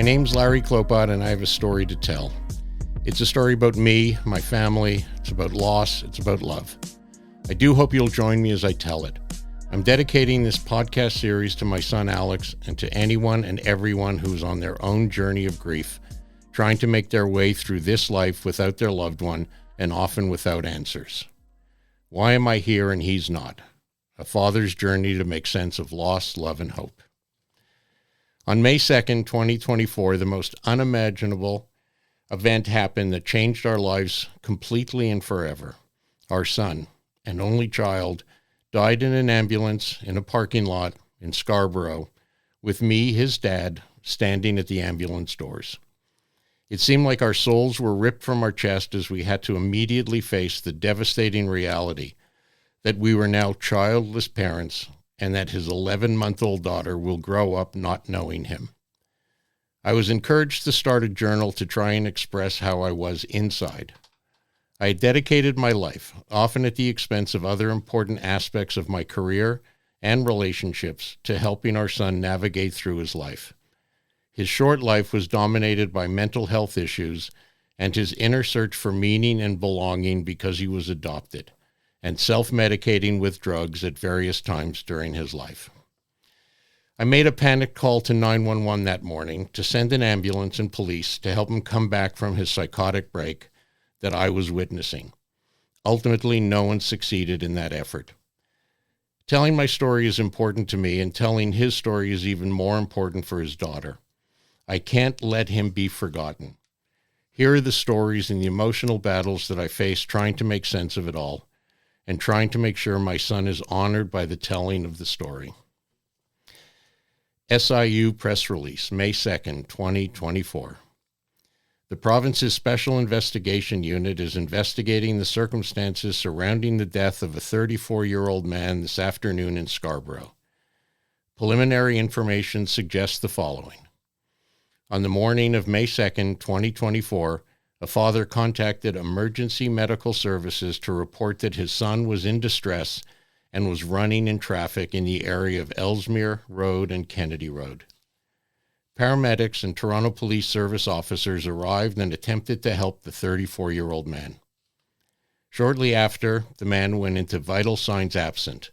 name's Larry Klopot, and I have a story to tell. It's a story about me, my family, it's about loss, it's about love. I do hope you'll join me as I tell it. I'm dedicating this podcast series to my son Alex and to anyone and everyone who's on their own journey of grief, trying to make their way through this life without their loved one and often without answers. Why am I here and he's not? A father's journey to make sense of loss, love, and hope. On May 2nd, 2024, the most unimaginable event happened that changed our lives completely and forever. Our son, an only child, died in an ambulance in a parking lot in Scarborough, with me, his dad, standing at the ambulance doors. It seemed like our souls were ripped from our chest as we had to immediately face the devastating reality that we were now childless parents and that his 11-month-old daughter will grow up not knowing him. I was encouraged to start a journal to try and express how I was inside. I had dedicated my life, often at the expense of other important aspects of my career and relationships, to helping our son navigate through his life. His short life was dominated by mental health issues and his inner search for meaning and belonging because he was adopted, and self-medicating with drugs at various times during his life. I made a panic call to 911 that morning to send an ambulance and police to help him come back from his psychotic break that I was witnessing. Ultimately, no one succeeded in that effort. Telling my story is important to me, and telling his story is even more important for his daughter. I can't let him be forgotten. Here are the stories and the emotional battles that I faced trying to make sense of it all, and trying to make sure my son is honored by the telling of the story. SIU press release, May 2nd, 2024. The province's Special Investigation Unit is investigating the circumstances surrounding the death of a 34-year-old man this afternoon in Scarborough. Preliminary information suggests the following. On the morning of May 2nd, 2024, a father contacted emergency medical services to report that his son was in distress and was running in traffic in the area of Ellesmere Road and Kennedy Road. Paramedics and Toronto Police Service officers arrived and attempted to help the 34-year-old man. Shortly after, the man went into vital signs absent.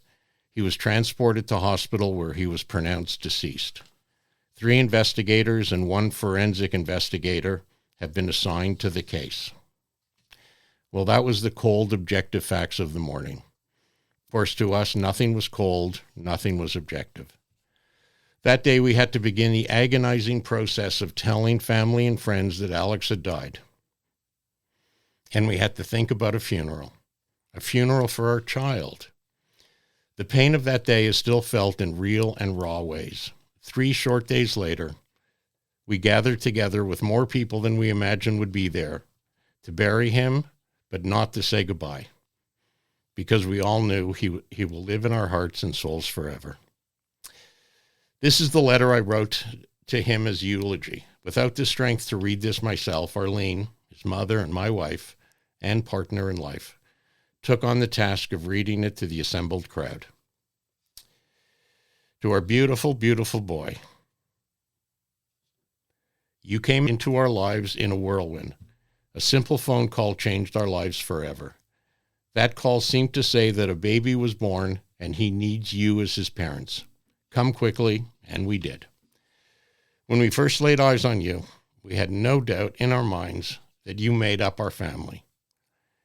He was transported to hospital where he was pronounced deceased. 3 investigators and 1 forensic investigator have been assigned to the case. Well, that was the cold, objective facts of the morning. Of course, to us, nothing was cold, nothing was objective. That day, we had to begin the agonizing process of telling family and friends that Alex had died. And we had to think about a funeral for our child. The pain of that day is still felt in real and raw ways. 3 short days later, we gathered together with more people than we imagined would be there to bury him, but not to say goodbye, because we all knew he will live in our hearts and souls forever. This is the letter I wrote to him as eulogy. Without the strength to read this myself, Arlene, his mother and my wife and partner in life, took on the task of reading it to the assembled crowd. To our beautiful, beautiful boy, you came into our lives in a whirlwind. A simple phone call changed our lives forever. That call seemed to say that a baby was born and he needs you as his parents. Come quickly, and we did. When we first laid eyes on you, we had no doubt in our minds that you made up our family.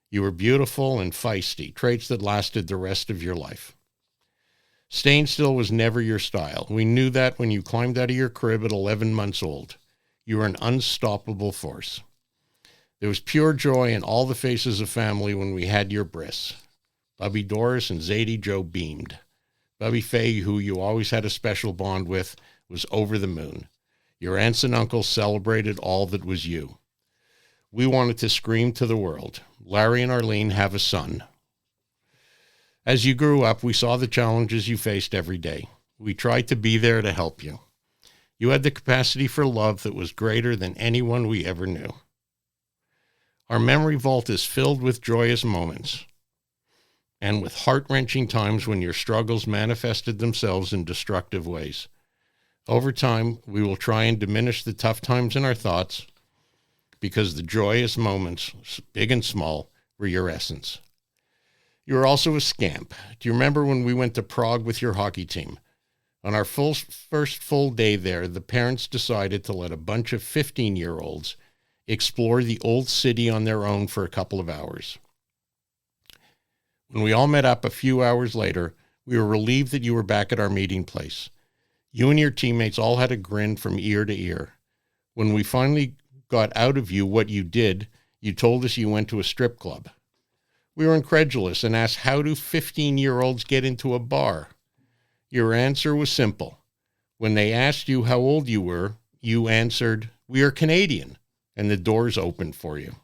You were beautiful and feisty, traits that lasted the rest of your life. Staying still was never your style. We knew that when you climbed out of your crib at 11 months old. You were an unstoppable force. There was pure joy in all the faces of family when we had your bris. Bubby Doris and Zadie Joe beamed. Bubby Faye, who you always had a special bond with, was over the moon. Your aunts and uncles celebrated all that was you. We wanted to scream to the world, Larry and Arlene have a son. As you grew up, we saw the challenges you faced every day. We tried to be there to help you. You had the capacity for love that was greater than anyone we ever knew. Our memory vault is filled with joyous moments and with heart-wrenching times when your struggles manifested themselves in destructive ways. Over time, we will try and diminish the tough times in our thoughts because the joyous moments, big and small, were your essence. You were also a scamp. Do you remember when we went to Prague with your hockey team? On our first full day there, the parents decided to let a bunch of 15-year-olds explore the old city on their own for a couple of hours. When we all met up a few hours later, we were relieved that you were back at our meeting place. You and your teammates all had a grin from ear to ear. When we finally got out of you what you did, you told us you went to a strip club. We were incredulous and asked, how do 15-year-olds get into a bar? Your answer was simple. When they asked you how old you were, you answered, we are Canadian, and the doors opened for you.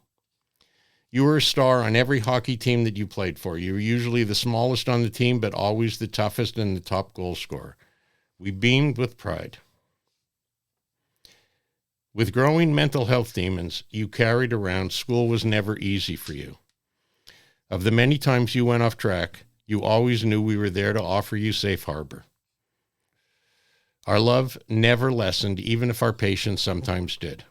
You were a star on every hockey team that you played for. You were usually the smallest on the team, but always the toughest and the top goal scorer. We beamed with pride. With growing mental health demons you carried around, school was never easy for you. Of the many times you went off track, you always knew we were there to offer you safe harbor. Our love never lessened, even if our patience sometimes did.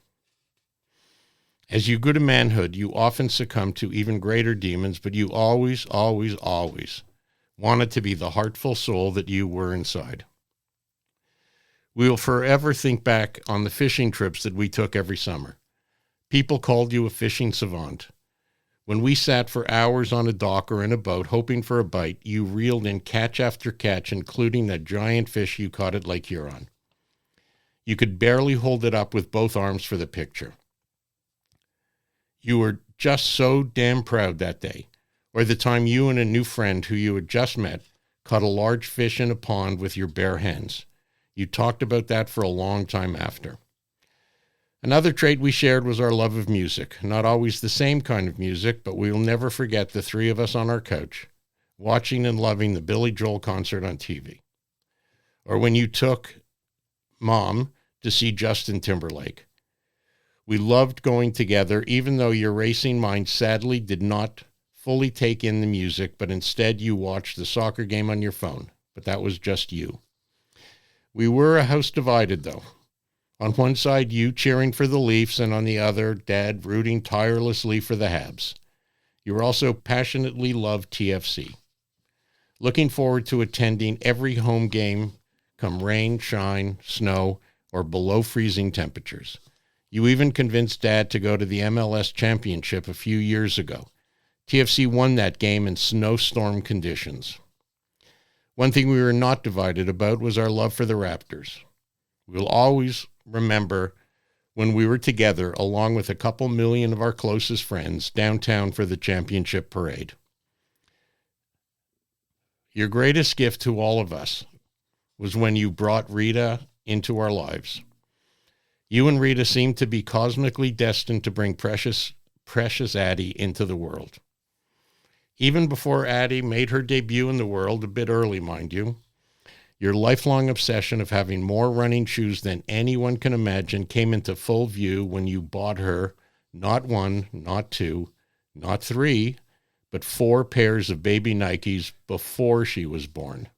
As you grew to manhood, you often succumbed to even greater demons, but you always, always, always wanted to be the heartful soul that you were inside. We will forever think back on the fishing trips that we took every summer. People called you a fishing savant. When we sat for hours on a dock or in a boat hoping for a bite, you reeled in catch after catch, including that giant fish you caught at Lake Huron. You could barely hold it up with both arms for the picture. You were just so damn proud that day, or the time you and a new friend who you had just met caught a large fish in a pond with your bare hands. You talked about that for a long time after. Another trait we shared was our love of music. Not always the same kind of music, but we will never forget the three of us on our couch, watching and loving the Billy Joel concert on TV. Or when you took Mom to see Justin Timberlake. We loved going together, even though your racing mind sadly did not fully take in the music, but instead you watched the soccer game on your phone. But that was just you. We were a house divided, though. On one side, you cheering for the Leafs, and on the other, Dad rooting tirelessly for the Habs. You also passionately loved TFC, looking forward to attending every home game, come rain, shine, snow, or below freezing temperatures. You even convinced Dad to go to the MLS Championship a few years ago. TFC won that game in snowstorm conditions. One thing we were not divided about was our love for the Raptors. We'll always remember when we were together, along with a couple million of our closest friends, downtown for the championship parade. Your greatest gift to all of us was when you brought Rita into our lives. You and Rita seemed to be cosmically destined to bring precious Addie into the world. Even before Addie made her debut in the world, a bit early, mind you, your lifelong obsession of having more running shoes than anyone can imagine came into full view when you bought her not one, not two, not three, but 4 pairs of baby Nikes before she was born.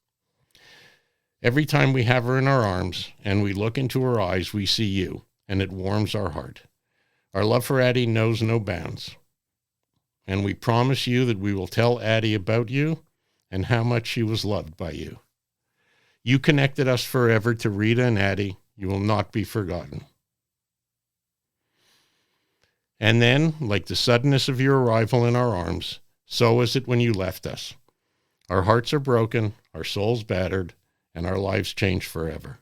Every time we have her in our arms and we look into her eyes, we see you, and it warms our heart. Our love for Addie knows no bounds. And we promise you that we will tell Addie about you and how much she was loved by you. You connected us forever to Rita and Addie. You will not be forgotten. And then, like the suddenness of your arrival in our arms, so was it when you left us. Our hearts are broken, our souls battered, and our lives changed forever.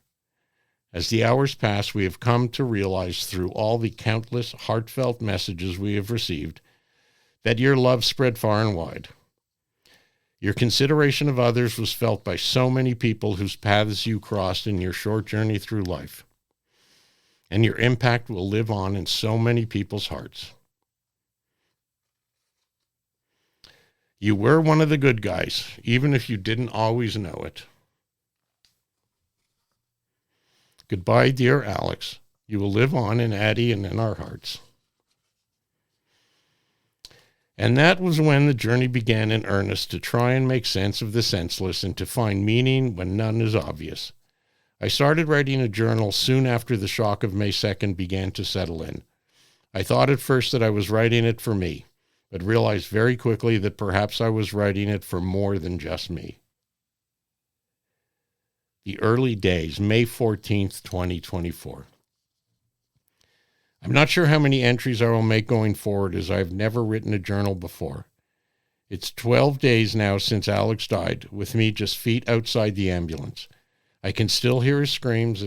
As the hours pass, we have come to realize through all the countless heartfelt messages we have received that your love spread far and wide. Your consideration of others was felt by so many people whose paths you crossed in your short journey through life. And your impact will live on in so many people's hearts. You were one of the good guys, even if you didn't always know it. Goodbye, dear Alex. You will live on in Addie and in our hearts. And that was when the journey began in earnest to try and make sense of the senseless and to find meaning when none is obvious. I started writing a journal soon after the shock of May 2nd began to settle in. I thought at first that I was writing it for me, but realized very quickly that perhaps I was writing it for more than just me. The early days, May 14th, 2024. I'm not sure how many entries I will make going forward, as I've never written a journal before. It's 12 days now since Alex died, with me just feet outside the ambulance. I can still hear his screams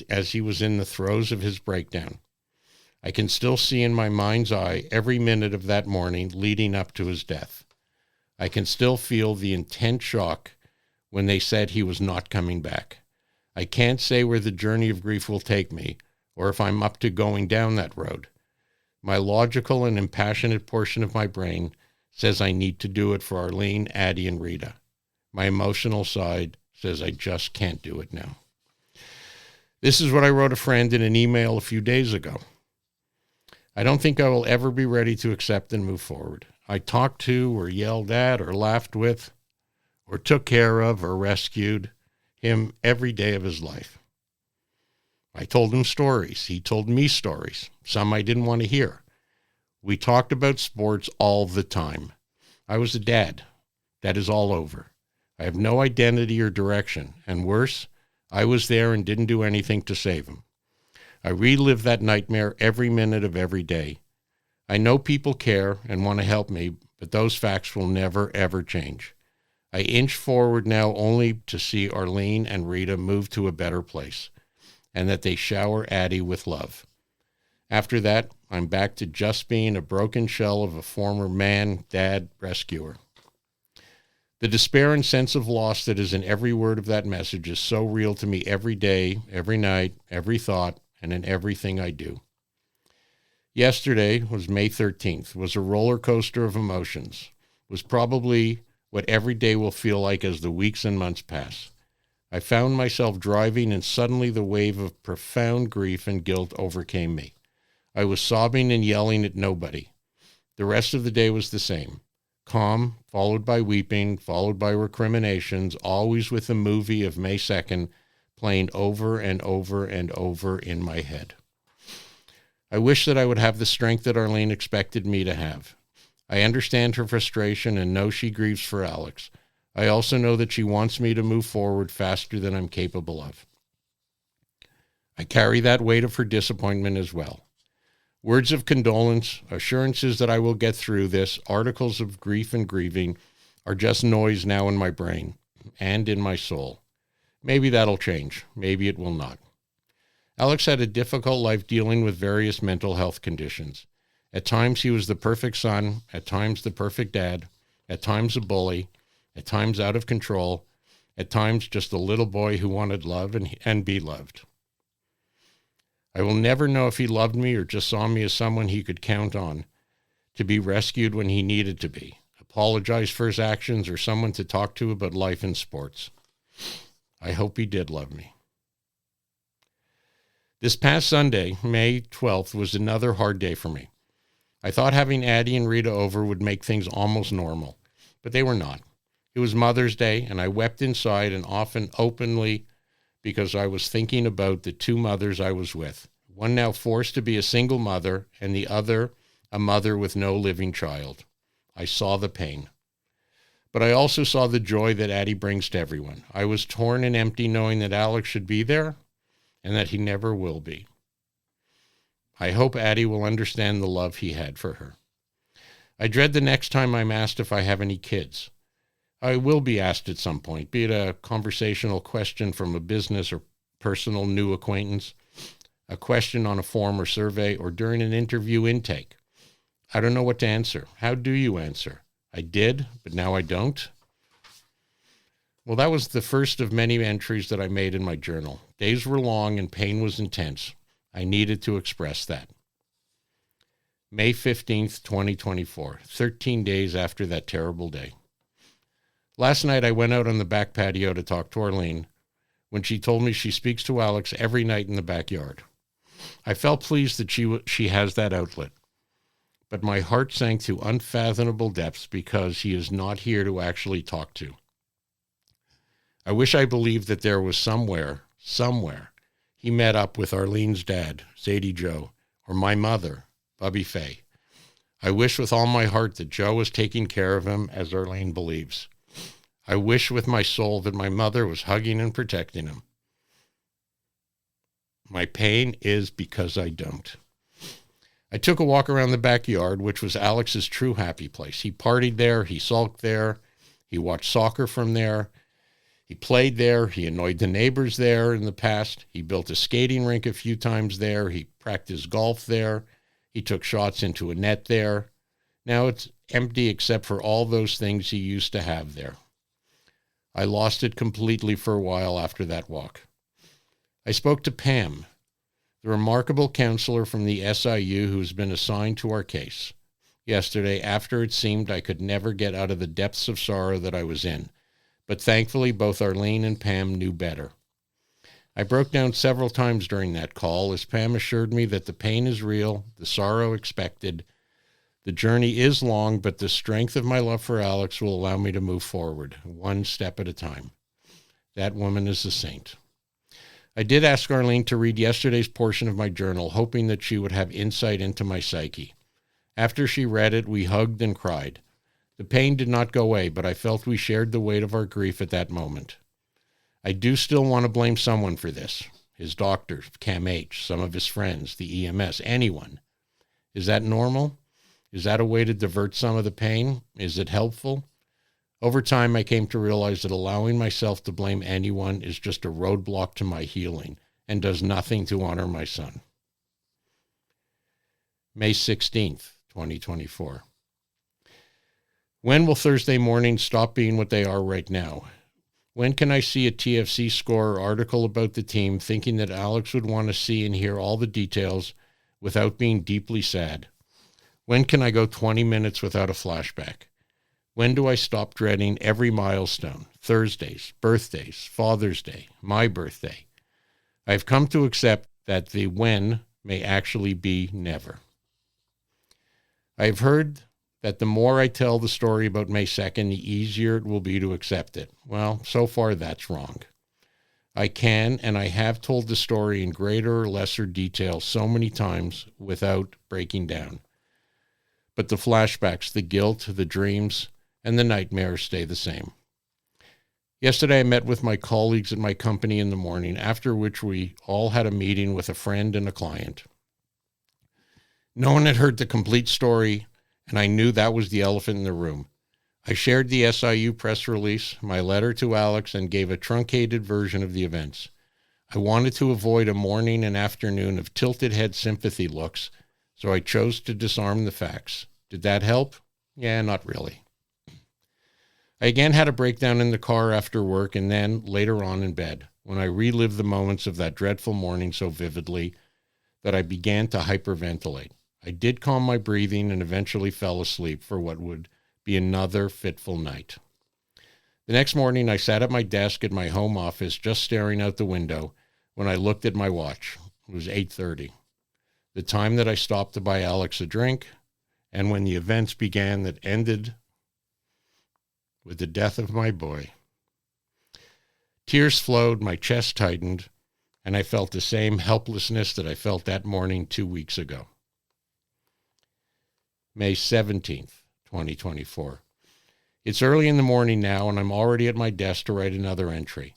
as he was in the throes of his breakdown. I can still see in my mind's eye every minute of that morning leading up to his death. I can still feel the intense shock when they said he was not coming back. I can't say where the journey of grief will take me, or if I'm up to going down that road. My logical and impassionate portion of my brain says I need to do it for Arlene, Addie, and Rita. My emotional side says I just can't do it now. This is what I wrote a friend in an email a few days ago. I don't think I will ever be ready to accept and move forward. I talked to or yelled at or laughed with or took care of or rescued him every day of his life. I told him stories. He told me stories, some I didn't want to hear. We talked about sports all the time. I was a dad. That is all over. I have no identity or direction, and worse, I was there and didn't do anything to save him. I relive that nightmare every minute of every day. I know people care and want to help me, but those facts will never, ever change. I inch forward now only to see Arlene and Rita move to a better place, and that they shower Addie with love. After that, I'm back to just being a broken shell of a former man, dad, rescuer. The despair and sense of loss that is in every word of that message is so real to me every day, every night, every thought, and in everything I do. Yesterday was May 13th, was a roller coaster of emotions, was probably what every day will feel like as the weeks and months pass. I found myself driving and suddenly the wave of profound grief and guilt overcame me. I was sobbing and yelling at nobody. The rest of the day was the same. Calm, followed by weeping, followed by recriminations, always with the movie of May 2nd playing over and over and over in my head. I wish that I would have the strength that Arlene expected me to have. I understand her frustration and know she grieves for Alex. I also know that she wants me to move forward faster than I'm capable of. I carry that weight of her disappointment as well. Words of condolence, assurances that I will get through this, articles of grief and grieving are just noise now in my brain and in my soul. Maybe that'll change. Maybe it will not. Alex had a difficult life dealing with various mental health conditions. At times he was the perfect son, at times the perfect dad, at times a bully, at times out of control, at times just a little boy who wanted love and be loved. I will never know if he loved me or just saw me as someone he could count on, to be rescued when he needed to be, apologize for his actions, or someone to talk to about life and sports. I hope he did love me. This past Sunday, May 12th, was another hard day for me. I thought having Addie and Rita over would make things almost normal, but they were not. It was Mother's Day, and I wept inside and often openly because I was thinking about the two mothers I was with, one now forced to be a single mother and the other a mother with no living child. I saw the pain. But I also saw the joy that Addie brings to everyone. I was torn and empty knowing that Alex should be there and that he never will be. I hope Addie will understand the love he had for her. I dread the next time I'm asked if I have any kids. I will be asked at some point, be it a conversational question from a business or personal new acquaintance, a question on a form or survey, or during an interview intake. I don't know what to answer. How do you answer? I did, but now I don't. Well, that was the first of many entries that I made in my journal. Days were long and pain was intense. I needed to express that. May 15th, 2024, 13 days after that terrible day. Last night I went out on the back patio to talk to Arlene when she told me she speaks to Alex every night in the backyard. I felt pleased that she has that outlet, but my heart sank to unfathomable depths because he is not here to actually talk to. I wish I believed that there was somewhere, somewhere, he met up with Arlene's dad, Zadie Joe, or my mother, Bubby Faye. I wish with all my heart that Joe was taking care of him as Arlene believes. I wish with my soul that my mother was hugging and protecting him. My pain is because I don't. I took a walk around the backyard, which was Alex's true happy place. He partied there, he sulked there, he watched soccer from there, he played there, he annoyed the neighbors there in the past, he built a skating rink a few times there, he practiced golf there, he took shots into a net there. Now it's empty except for all those things he used to have there. I lost it completely for a while after that walk. I spoke to Pam, the remarkable counselor from the SIU who's been assigned to our case, yesterday after it seemed I could never get out of the depths of sorrow that I was in. But thankfully, both Arlene and Pam knew better. I broke down several times during that call as Pam assured me that the pain is real, the sorrow expected. The journey is long, but the strength of my love for Alex will allow me to move forward, one step at a time. That woman is a saint. I did ask Arlene to read yesterday's portion of my journal, hoping that she would have insight into my psyche. After she read it, we hugged and cried. The pain did not go away, but I felt we shared the weight of our grief at that moment. I do still want to blame someone for this. His doctor, Cam H., some of his friends, the EMS, anyone. Is that normal? Is that a way to divert some of the pain? Is it helpful? Over time, I came to realize that allowing myself to blame anyone is just a roadblock to my healing and does nothing to honor my son. May 16th, 2024. When will Thursday mornings stop being what they are right now? When can I see a TFC score or article about the team thinking that Alex would want to see and hear all the details without being deeply sad? When can I go 20 minutes without a flashback? When do I stop dreading every milestone, Thursdays, birthdays, Father's Day, my birthday? I've come to accept that the when may actually be never. I've heard that the more I tell the story about May 2nd, the easier it will be to accept it. Well, so far that's wrong. I can and I have told the story in greater or lesser detail so many times without breaking down. But the flashbacks, the guilt, the dreams, and the nightmares stay the same. Yesterday I met with my colleagues at my company in the morning, after which we all had a meeting with a friend and a client. No one had heard the complete story, and I knew that was the elephant in the room. I shared the SIU press release, my letter to Alex, and gave a truncated version of the events. I wanted to avoid a morning and afternoon of tilted head sympathy looks, so I chose to disarm the facts. Did that help? Yeah, not really. I again had a breakdown in the car after work and then later on in bed, when I relived the moments of that dreadful morning so vividly that I began to hyperventilate. I did calm my breathing and eventually fell asleep for what would be another fitful night. The next morning, I sat at my desk at my home office just staring out the window when I looked at my watch. It was 8:30, the time that I stopped to buy Alex a drink, and when the events began that ended with the death of my boy. Tears flowed, my chest tightened, and I felt the same helplessness that I felt that morning 2 weeks ago. May 17th, 2024. It's early in the morning now, and I'm already at my desk to write another entry.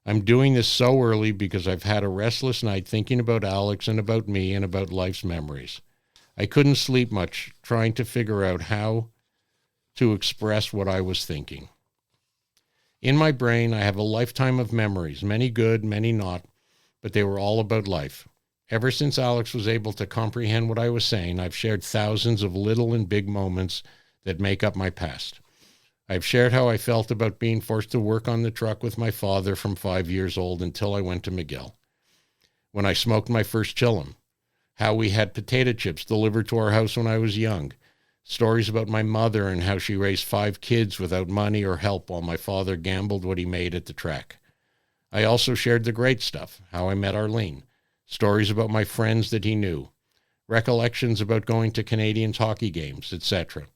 I'm doing this so early because I've had a restless night thinking about Alex and about me and about life's memories. I couldn't sleep much, trying to figure out how to express what I was thinking. In my brain, I have a lifetime of memories, many good, many not, but they were all about life. Ever since Alex was able to comprehend what I was saying, I've shared thousands of little and big moments that make up my past. I've shared how I felt about being forced to work on the truck with my father from 5 years old until I went to McGill. When I smoked my first chillum, how we had potato chips delivered to our house when I was young, stories about my mother and how she raised 5 kids without money or help while my father gambled what he made at the track. I also shared the great stuff, how I met Arlene, stories about my friends that he knew, recollections about going to Canadians hockey games, etc.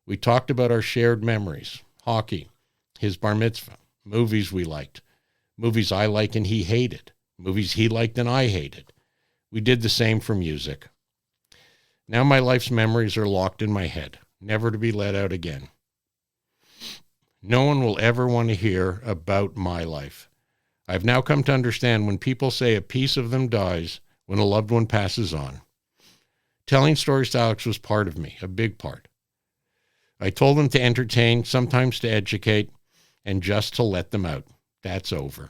We talked about our shared memories, hockey, his bar mitzvah, movies we liked, movies I liked and he hated, movies he liked and I hated. We did the same for music. Now my life's memories are locked in my head, never to be let out again. No one will ever want to hear about my life. I've now come to understand when people say a piece of them dies when a loved one passes on. Telling stories to Alex was part of me, a big part. I told them to entertain, sometimes to educate, and just to let them out. That's over.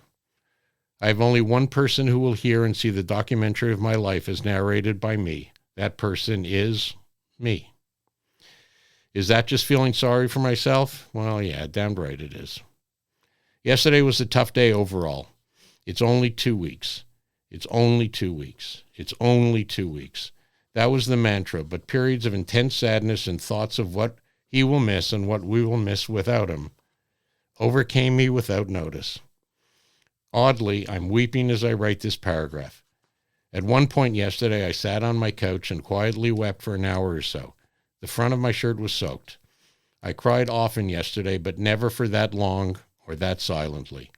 I have only one person who will hear and see the documentary of my life as narrated by me. That person is me. Is that just feeling sorry for myself? Well, yeah, damn right it is. Yesterday was a tough day overall. It's only 2 weeks. It's only 2 weeks. It's only 2 weeks. That was the mantra, but periods of intense sadness and thoughts of what he will miss and what we will miss without him overcame me without notice. Oddly, I'm weeping as I write this paragraph. At one point yesterday, I sat on my couch and quietly wept for an hour or so. The front of my shirt was soaked. I cried often yesterday, but never for that long or that silently.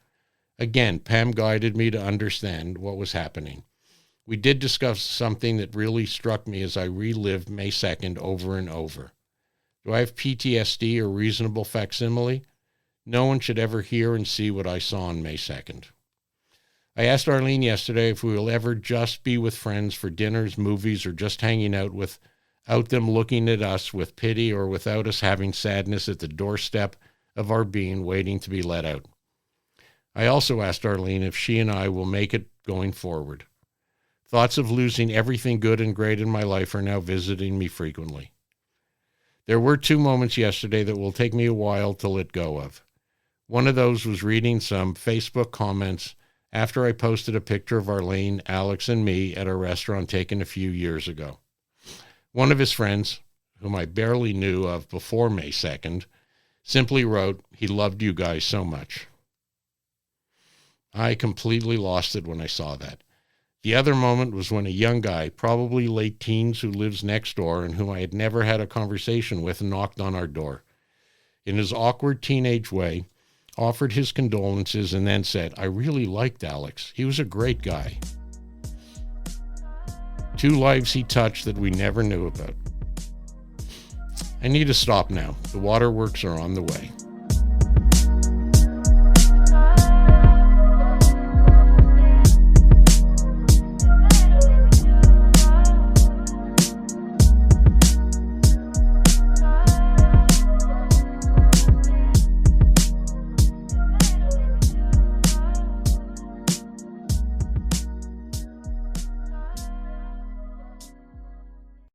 Again, Pam guided me to understand what was happening. We did discuss something that really struck me as I relived May 2nd over and over. Do I have PTSD or reasonable facsimile? No one should ever hear and see what I saw on May 2nd. I asked Arlene yesterday if we will ever just be with friends for dinners, movies, or just hanging out without them looking at us with pity or without us having sadness at the doorstep of our being waiting to be let out. I also asked Arlene if she and I will make it going forward. Thoughts of losing everything good and great in my life are now visiting me frequently. There were 2 moments yesterday that will take me a while to let go of. One of those was reading some Facebook comments after I posted a picture of Arlene, Alex, and me at a restaurant taken a few years ago. One of his friends, whom I barely knew of before May 2nd, simply wrote, "He loved you guys so much." I completely lost it when I saw that. The other moment was when a young guy, probably late teens, who lives next door and whom I had never had a conversation with, knocked on our door. In his awkward teenage way, offered his condolences and then said, "I really liked Alex. He was a great guy." 2 lives he touched that we never knew about. I need to stop now. The waterworks are on the way.